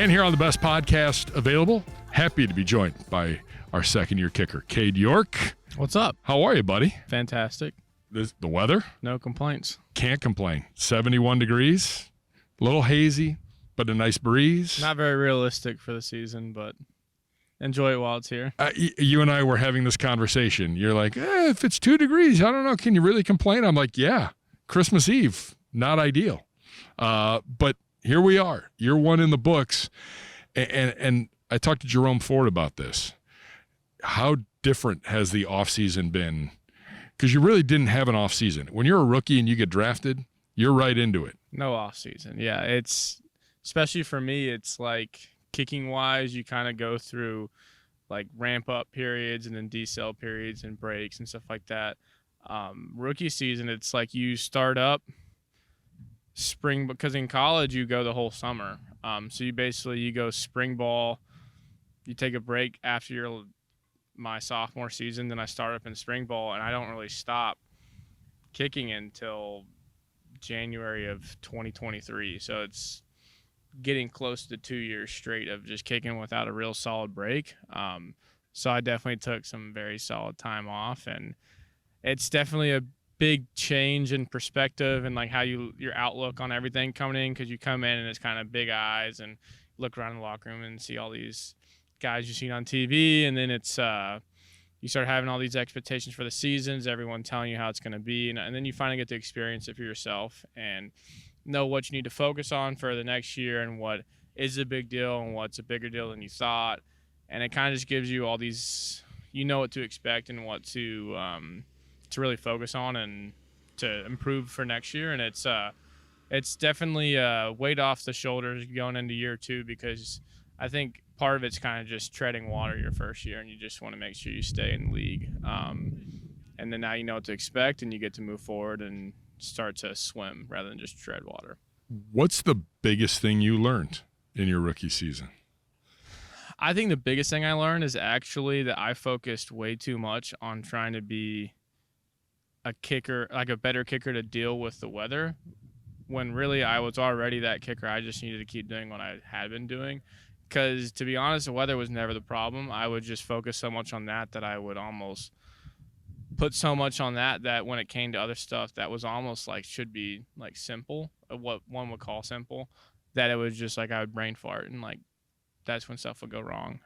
And here on the best podcast available, happy to be joined by our second-year kicker, Cade York. What's up? How are you, buddy? Fantastic. The weather? No complaints. Can't complain. 71 degrees, a little hazy, but a nice breeze. Not very realistic for the season, but enjoy it while it's here. You and I were having this conversation. You're like, if it's 2 degrees, I don't know, can you really complain? I'm like, yeah, Christmas Eve, not ideal. But here we are, year one in the books. And I talked to Jerome Ford about this. How different has the offseason been? Because you really didn't have an offseason. When you're a rookie and you get drafted, you're right into it. No offseason. Yeah, it's especially for me, it's like kicking wise, you kind of go through like ramp up periods and then decel periods and breaks and stuff like that. Rookie season, it's like you start up spring, because in college you go the whole summer. So you go spring ball, you take a break after my sophomore season, then I start up in spring ball, and I don't really stop kicking until January of 2023. So it's getting close to 2 years straight of just kicking without a real solid break. So I definitely took some very solid time off, and it's definitely a big change in perspective and like how your outlook on everything coming in, because you come in and it's kind of big eyes and look around the locker room and see all these guys you've seen on TV, and then it's you start having all these expectations for the seasons, everyone telling you how it's going to be, and then you finally get to experience it for yourself and know what you need to focus on for the next year and what is a big deal and what's a bigger deal than you thought. And it kind of just gives you all these, you know what to expect and what to really focus on and to improve for next year. And it's definitely weight off the shoulders going into year two, because I think part of it's kind of just treading water your first year, and you just want to make sure you stay in the league. And then now you know what to expect, and you get to move forward and start to swim rather than just tread water. What's the biggest thing you learned in your rookie season? I think the biggest thing I learned is actually that I focused way too much on trying to be a kicker, like a better kicker to deal with the weather, when really I was already that kicker. I just needed to keep doing what I had been doing. Because to be honest, the weather was never the problem. I would just focus so much on that I would almost put so much on that when it came to other stuff that was almost like should be like simple, what one would call simple, that it was just like I would brain fart, and like that's when stuff would go wrong.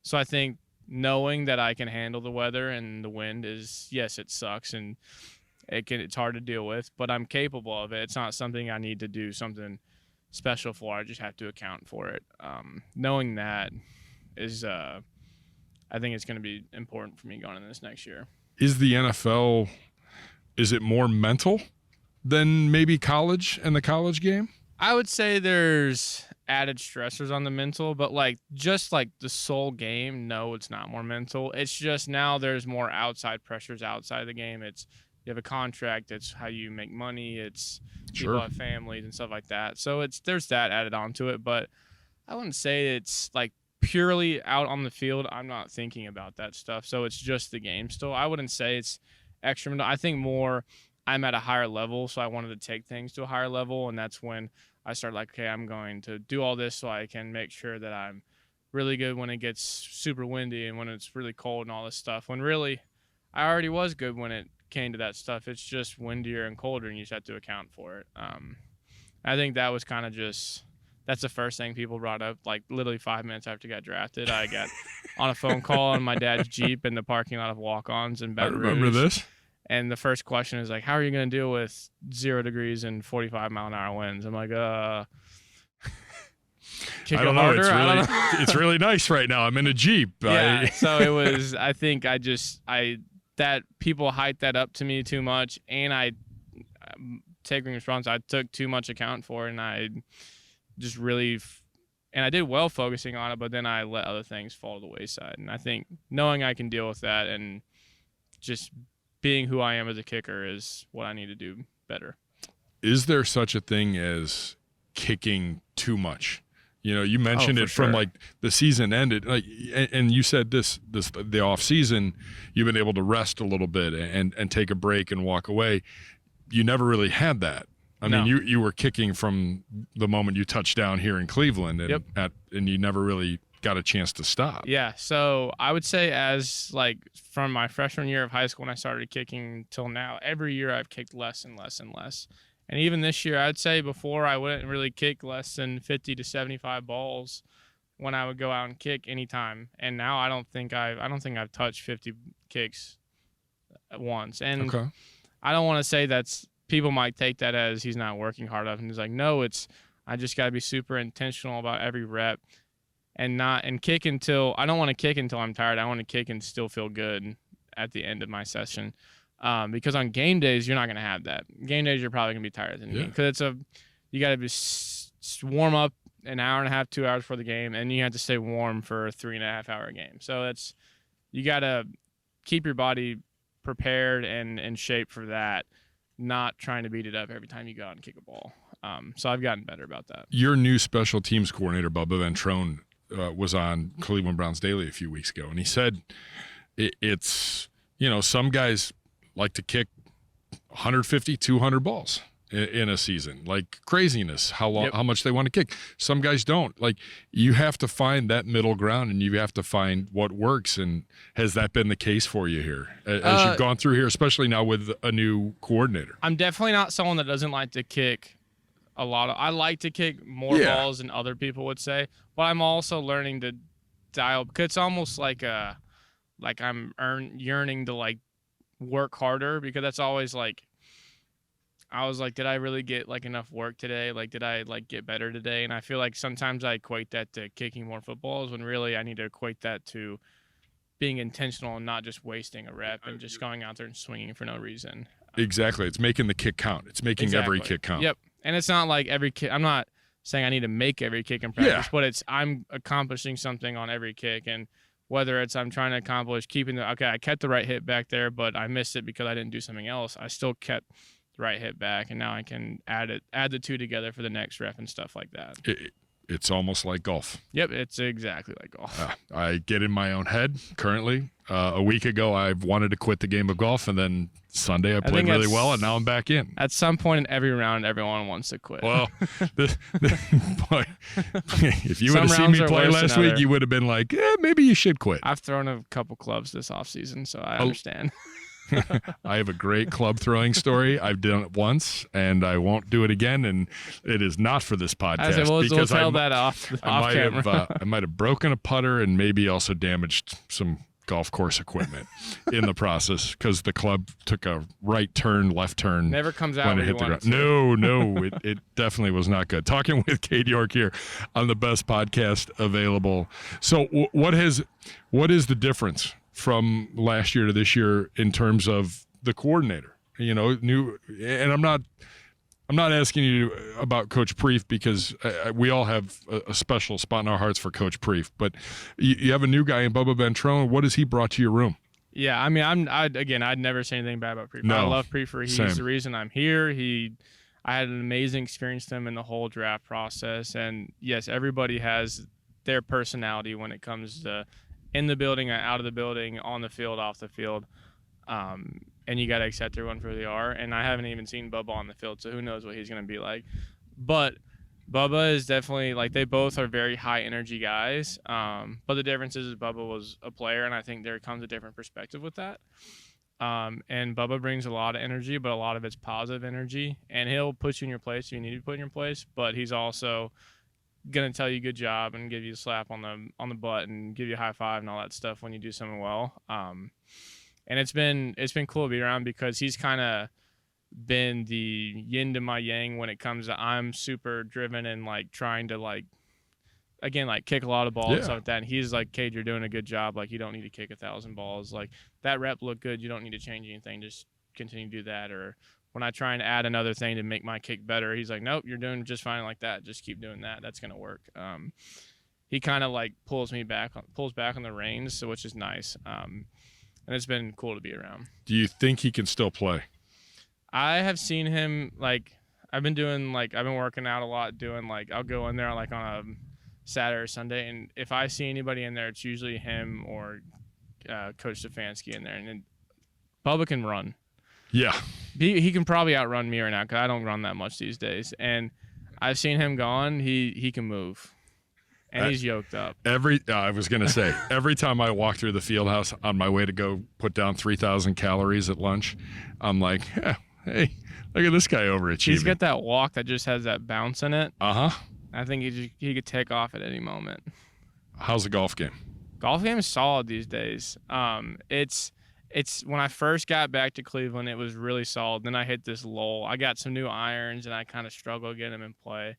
So I think knowing that I can handle the weather and the wind is, yes, it sucks and it's hard to deal with, but I'm capable of it. It's not something I need to do something special for. I just have to account for it. Knowing that is, I think it's going to be important for me going into this next year. Is the NFL, is it more mental than maybe college and the college game? I would say there's added stressors on the mental, but like just like the sole game, no, it's not more mental. It's just now there's more outside pressures outside the game. It's you have a contract, it's how you make money, it's people have families and stuff like that. So there's that added onto it, but I wouldn't say it's like purely out on the field. I'm not thinking about that stuff. So it's just the game still. I wouldn't say it's extra. I think more I'm at a higher level, so I wanted to take things to a higher level, and that's when I started like, okay, I'm going to do all this so I can make sure that I'm really good when it gets super windy and when it's really cold and all this stuff, when really I already was good when it came to that stuff. It's just windier and colder, and you just have to account for it. I think that was kind of that's the first thing people brought up, like literally 5 minutes after I got drafted. I got on a phone call on my dad's Jeep in the parking lot of Walk-Ons in Baton Rouge. I remember this. And the first question is like, how are you going to deal with 0 degrees and 45-mile-an-hour winds? I'm like, kick I don't it know. harder. It's really nice right now. I'm in a Jeep. Yeah. So it was, I think that people hyped that up to me too much, and I taking responsibility. I took too much account for it, and I just really, and I did well focusing on it, but then I let other things fall to the wayside. And I think knowing I can deal with that and just being who I am as a kicker is what I need to do better. Is there such a thing as kicking too much? You know, you mentioned it from like the season ended, like, and you said the off season, you've been able to rest a little bit and take a break and walk away. You never really had that I mean, you were kicking from the moment you touched down here in Cleveland, and and you never really got a chance to stop. Yeah, so I would say from my freshman year of high school when I started kicking till now, every year I've kicked less and less and less. And even this year, I'd say before I wouldn't really kick less than 50 to 75 balls when I would go out and kick anytime. And now I don't think I've touched 50 kicks at once. And I don't want to say people might take that as he's not working hard enough. And he's like, no, I just got to be super intentional about every rep. And kick until I don't want to kick until I'm tired. I want to kick and still feel good at the end of my session, because on game days you're not going to have that. Game days you're probably going to be tired than me because you got to be warm up an hour and a half, 2 hours before the game, and you have to stay warm for a 3.5 hour game. So you got to keep your body prepared and in shape for that, not trying to beat it up every time you go out and kick a ball. So I've gotten better about that. Your new special teams coordinator, Bubba Ventrone, was on Cleveland Browns Daily a few weeks ago, and he said it's some guys like to kick 150, 200 balls in a season, like craziness, how much they want to kick. Some guys don't. Like, you have to find that middle ground, and you have to find what works. And has that been the case for you here as you've gone through here, especially now with a new coordinator? I'm definitely not someone that doesn't like to kick I like to kick more balls than other people would say, but I'm also learning to dial, because it's almost like I'm yearning to like work harder, because that's always like, I was like, did I really get like enough work today? Like, did I like get better today? And I feel like sometimes I equate that to kicking more footballs, when really I need to equate that to being intentional and not just wasting a rep and just going out there and swinging for no reason. Exactly. It's making the kick count. It's making every kick count. Yep. And it's not like every kick. I'm not saying I need to make every kick in practice, but I'm accomplishing something on every kick. And whether it's I'm trying to accomplish I kept the right hit back there, but I missed it because I didn't do something else. I still kept the right hit back, and now I can add the two together for the next rep and stuff like that. It's almost like golf. Yep, it's exactly like golf. I get in my own head currently. A week ago, I wanted to quit the game of golf, and then Sunday I played really well, and now I'm back in. At some point in every round, everyone wants to quit. Well, boy, if you would have seen me play last week, you would have been like, maybe you should quit. I've thrown a couple clubs this offseason, so I understand. I have a great club throwing story. I've done it once, and I won't do it again. And it is not for this podcast. We'll tell that off camera. I might have broken a putter and maybe also damaged some golf course equipment in the process, because the club took a right turn, left turn. Never comes out when it hit the ground. No, it definitely was not good. Talking with Cade York here on the best podcast available. So what is the difference from last year to this year in terms of the coordinator? New, and I'm not asking you about Coach Preef, because we all have a special spot in our hearts for Coach Preef, but you have a new guy in Bubba Ventrone. What has he brought to your room? Yeah, I mean, I'd never say anything bad about Preef. No, I love Preef. He's same. the reason I'm here. I had an amazing experience with him in the whole draft process, and yes, everybody has their personality when it comes to in the building, out of the building, on the field, off the field. And you got to accept everyone for who they are. And I haven't even seen Bubba on the field, so who knows what he's going to be like. But Bubba is definitely, like, they both are very high-energy guys. But the difference is Bubba was a player, and I think there comes a different perspective with that. And Bubba brings a lot of energy, but a lot of it's positive energy. And he'll put you in your place if you need to be put in your place, but he's also gonna tell you good job and give you a slap on the butt and give you a high five and all that stuff when you do something well. And it's been cool to be around, because he's kind of been the yin to my yang when it comes to, I'm super driven and like trying to like, again, like kick a lot of balls and stuff like that. And he's like, Cade, you're doing a good job. Like, you don't need to kick 1,000 balls. Like, that rep looked good. You don't need to change anything. Just continue to do that. Or when I try and add another thing to make my kick better, he's like, nope, you're doing just fine like that. Just keep doing that. That's going to work. He kind of like pulls back on the reins, so which is nice. And it's been cool to be around. Do you think he can still play? I have seen him, like, I've been working out a lot, doing like, I'll go in there like on a Saturday or Sunday, and if I see anybody in there, it's usually him or Coach Stefanski in there. And Bubba can run. Yeah. He can probably outrun me right now because I don't run that much these days. And I've seen him gone. He can move. And he's yoked up. I was going to say, every time I walk through the field house on my way to go put down 3,000 calories at lunch, I'm like, hey, look at this guy overachieving. He's got that walk that just has that bounce in it. Uh-huh. I think he could take off at any moment. How's the golf game? Golf game is solid these days. It's when I first got back to Cleveland, it was really solid. Then I hit this lull. I got some new irons, and I kind of struggled getting them in play.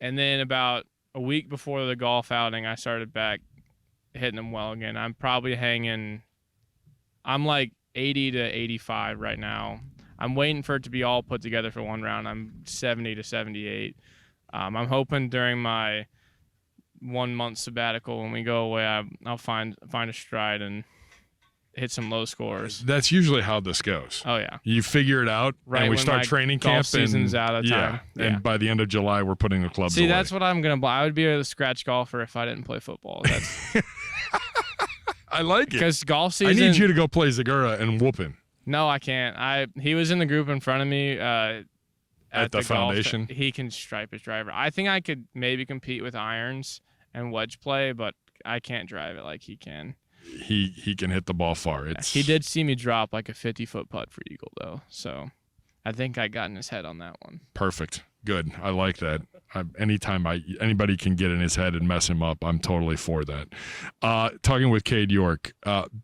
And then about a week before the golf outing, I started back hitting them well again. I'm probably I'm like 80 to 85 right now. I'm waiting for it to be all put together for one round. I'm 70 to 78. I'm hoping during my 1 month sabbatical when we go away, I'll find a stride and hit some low scores. That's usually how this goes. Oh yeah, you figure it out, right, and we start training camp. Golf season's out of time. Yeah, and by the end of July, we're putting the clubs See, away. that's what I'm gonna. I would be a scratch golfer if I didn't play football. That's I like it because golf season. I need you to go play Zagura and whoop him. No, I can't. He was in the group in front of me. At the foundation, he can stripe his driver. I think I could maybe compete with irons and wedge play, but I can't drive it like he can. He can hit the ball far. He did see me drop like a 50-foot putt for eagle though, so I think I got in his head on that one. Perfect, good. I like that. Anytime anybody can get in his head and mess him up, I'm totally for that. Talking with Cade York,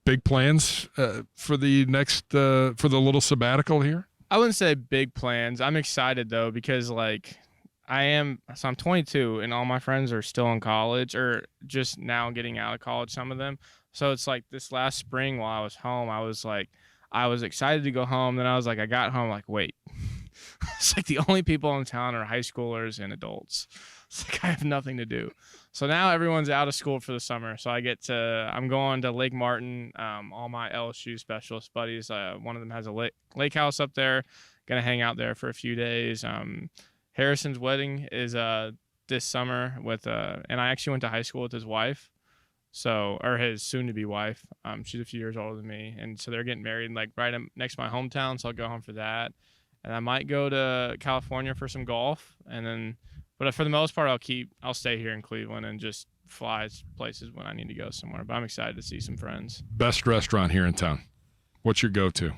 big plans for the next for the little sabbatical here. I wouldn't say big plans. I'm excited though because like I'm 22 and all my friends are still in college or just now getting out of college, some of them. So it's like this last spring while I was home, I was excited to go home. Then I was like, I got home like, wait. It's like the only people in town are high schoolers and adults. It's like I have nothing to do. So now everyone's out of school for the summer. So I'm going to Lake Martin. All my LSU specialist buddies, one of them has a lake house up there. Gonna hang out there for a few days. Harrison's wedding is this summer and I actually went to high school with his wife. Or his soon-to-be wife. She's a few years older than me, and so they're getting married like right next to my hometown. So I'll go home for that, and I might go to California for some golf, but for the most part, I'll stay here in Cleveland and just fly places when I need to go somewhere. But I'm excited to see some friends. Best restaurant here in town. What's your go-to?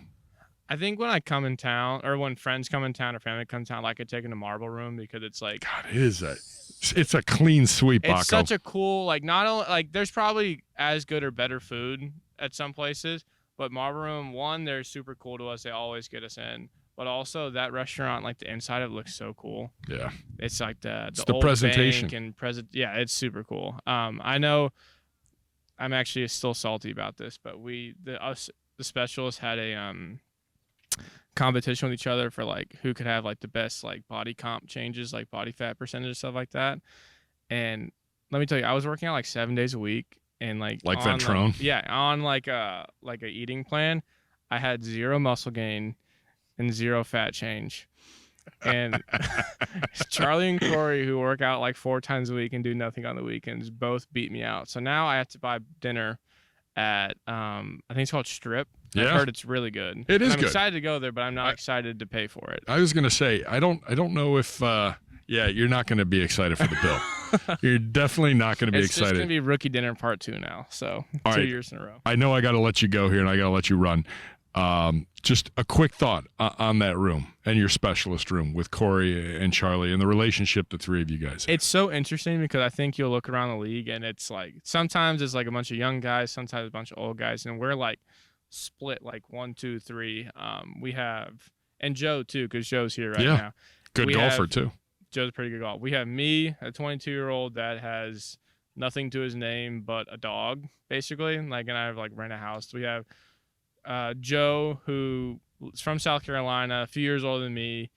I think when I come in town, or when friends come in town or family comes in town, I could take them to Marble Room because it's like God, it's a clean sweep. It's Baco. such a cool not only there's probably as good or better food at some places, but Marble Room, they're super cool to us. They always get us in. But also that restaurant, like the inside of it looks so cool. Yeah. It's like the old presentation bank and yeah, it's super cool. I know I'm actually still salty about this, but the specialists had a competition with each other for like who could have like the best like body comp changes, like body fat percentage, stuff like that. And let me tell you, I was working out like 7 days a week and like Ventrone. On like a eating plan. I had 0 muscle gain and 0 fat change. And Charlie and Corey, who work out like 4 times a week and do nothing on the weekends, both beat me out. So now I have to buy dinner at I think it's called Strip. Yeah. I've heard it's really good. It is I'm good. excited to go there, but I'm not excited to pay for it. I was gonna say I don't know if you're not gonna be excited for the bill. You're definitely not gonna be it's excited. It's just gonna be rookie dinner part 2 now. So All 2 right. years in a row. I know I gotta let you go here and I gotta let you run. Just a quick thought on that room and your specialist room with Corey and Charlie and the relationship the 3 of you guys have. It's so interesting because I think you'll look around the league and it's like sometimes it's like a bunch of young guys, sometimes a bunch of old guys, and we're like split like 1, 2, 3. We have and Joe too, because Joe's here right now. Good golfer too. Joe's a pretty good golfer. We have me, a 22-year-old that has nothing to his name but a dog, basically. And I have rent a house. We have Joe, who is from South Carolina, a few years older than me,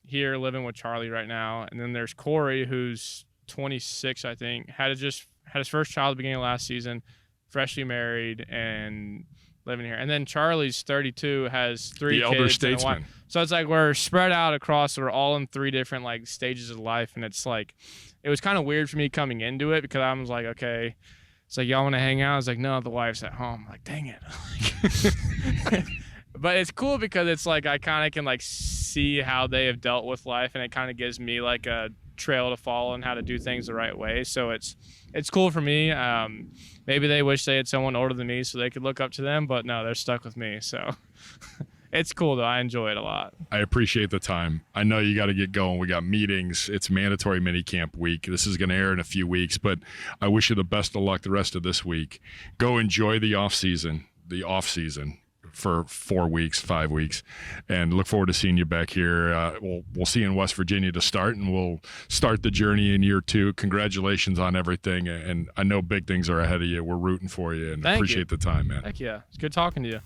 here living with Charlie right now. And then there's Corey, who's 26, I think, had his first child at the beginning of last season, freshly married and living here. And then Charlie's 32, has 3 kids. The elder statesman. And a wife. So it's like we're spread out across, we're all in 3 different stages of life. And it's like, it was kind of weird for me coming into it because I was like, okay, it's like, y'all want to hang out? I was like, no, the wife's at home. I'm like, dang it. but it's cool because it's like I kind of can like see how they have dealt with life, and it kind of gives me like a trail to follow and how to do things the right way. So it's cool for me. Maybe they wish they had someone older than me so they could look up to them, but no, they're stuck with me. So it's cool though. I enjoy it a lot. I appreciate the time. I know you got to get going. We got meetings. It's mandatory mini camp week. This is going to air in a few weeks, but I wish you the best of luck the rest of this week. Go enjoy the off season for 4 weeks, 5 weeks, and look forward to seeing you back here. We'll see you in West Virginia to start, and we'll start the journey in year 2. Congratulations on everything, and I know big things are ahead of you. We're rooting for you, and appreciate the time, man. Heck yeah. It's good talking to you.